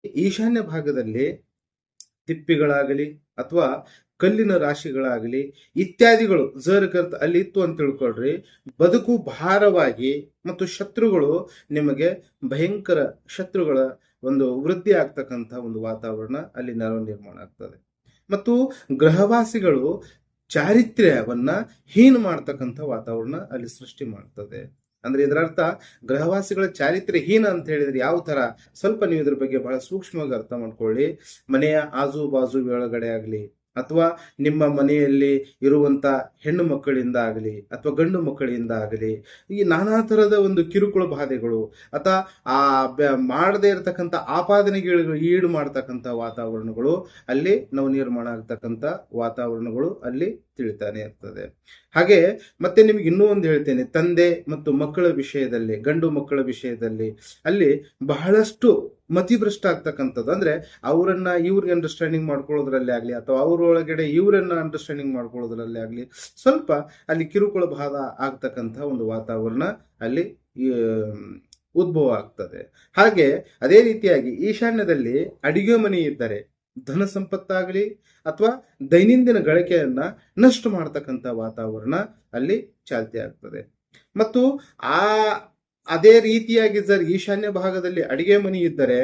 ಈಶಾನ್ಯ ಭಾಗದಲ್ಲಿ ತಿಪ್ಪಿಗಳಾಗಲಿ ಅಥವಾ ಕಲ್ಲಿನ ರಾಶಿಗಳಾಗಲಿ ಇತ್ಯಾದಿಗಳು ಕರ್ತ ಅಲ್ಲಿ ಇತ್ತು ಅಂತ ತಿಳ್ಕೊಳ್ರಿ, ಬದುಕು ಭಾರವಾಗಿ ಮತ್ತು ಶತ್ರುಗಳು ನಿಮಗೆ ಭಯಂಕರ ಶತ್ರುಗಳ ಒಂದು ವೃದ್ಧಿ ಆಗ್ತಕ್ಕಂಥ ಒಂದು ವಾತಾವರಣ ಅಲ್ಲಿ ನಿರ್ಮಾಣ ಆಗ್ತದೆ. ಮತ್ತು ಗ್ರಹವಾಸಿಗಳು ಚಾರಿತ್ರ್ಯವನ್ನ ಹೀನ ಮಾಡ್ತಕ್ಕಂಥ ವಾತಾವರಣ ಅಲ್ಲಿ ಸೃಷ್ಟಿ ಮಾಡ್ತದೆ. ಅಂದ್ರೆ ಇದರ ಅರ್ಥ ಗ್ರಹವಾಸಿಗಳ ಚಾರಿತ್ರ್ಯ ಹೀನ ಅಂತ ಹೇಳಿದ್ರೆ ಯಾವ ತರ, ಸ್ವಲ್ಪ ನೀವು ಇದ್ರ ಬಗ್ಗೆ ಬಹಳ ಸೂಕ್ಷ್ಮವಾಗಿ ಅರ್ಥ ಮಾಡ್ಕೊಳ್ಳಿ. ಮನೆಯ ಆಜು ಬಾಜು ಒಳಗಡೆ ಆಗ್ಲಿ ಅಥವಾ ನಿಮ್ಮ ಮನೆಯಲ್ಲಿ ಇರುವಂತ ಹೆಣ್ಣು ಮಕ್ಕಳಿಂದ ಆಗಲಿ ಅಥವಾ ಗಂಡು ಮಕ್ಕಳಿಂದ ಆಗಲಿ ಈ ನಾನಾ ತರದ ಒಂದು ಕಿರುಕುಳ ಬಾಧೆಗಳು ಅಥವಾ ಆ ಮಾಡದೇ ಇರತಕ್ಕಂಥ ಆಪಾದನೆಗಳು ಈಡು ಮಾಡ್ತಕ್ಕಂಥ ವಾತಾವರಣಗಳು ಅಲ್ಲಿ ನಾವು ನಿರ್ಮಾಣ ಆಗ್ತಕ್ಕಂಥ ವಾತಾವರಣಗಳು ಅಲ್ಲಿ ತಿಳಿತಾನೆ ಇರ್ತದೆ. ಹಾಗೆ ಮತ್ತೆ ನಿಮ್ಗೆ ಇನ್ನೂ ಒಂದು ಹೇಳ್ತೇನೆ, ತಂದೆ ಮತ್ತು ಮಕ್ಕಳ ವಿಷಯದಲ್ಲಿ, ಗಂಡು ಮಕ್ಕಳ ವಿಷಯದಲ್ಲಿ ಅಲ್ಲಿ ಬಹಳಷ್ಟು ಮತಿಭ್ರಷ್ಟ ಆಗ್ತಕ್ಕಂಥದ್ದು. ಅಂದ್ರೆ ಅವರನ್ನ ಇವ್ರಿಗೆ ಅಂಡರ್ಸ್ಟ್ಯಾಂಡಿಂಗ್ ಮಾಡ್ಕೊಳ್ಳೋದ್ರಲ್ಲಿ ಆಗ್ಲಿ ಅಥವಾ ಅವರೊಳಗಡೆ ಇವರನ್ನ ಅಂಡರ್ಸ್ಟ್ಯಾಂಡಿಂಗ್ ಮಾಡ್ಕೊಳ್ಳೋದ್ರಲ್ಲಿ ಆಗ್ಲಿ ಸ್ವಲ್ಪ ಅಲ್ಲಿ ಕಿರುಕುಳ ಬಾಧ ಆಗ್ತಕ್ಕಂಥ ಒಂದು ವಾತಾವರಣ ಅಲ್ಲಿ ಉದ್ಭವ ಆಗ್ತದೆ. ಹಾಗೆ ಅದೇ ರೀತಿಯಾಗಿ ಈಶಾನ್ಯದಲ್ಲಿ ಅಡಿಗೆ ಮನೆ ಇದ್ದರೆ ಧನ ಸಂಪತ್ತಾಗಲಿ ಅಥವಾ ದೈನಂದಿನ ಗಳಿಕೆಯನ್ನ ನಷ್ಟ ಮಾಡ್ತಕ್ಕಂಥ ವಾತಾವರಣ ಅಲ್ಲಿ ಚಾಲ್ತಿ ಆಗ್ತದೆ. ಮತ್ತು ಅದೇ ರೀತಿಯಾಗಿ ಈಶಾನ್ಯ ಭಾಗದಲ್ಲಿ ಅಡಿಗೆ ಮನೆ ಇದ್ದರೆ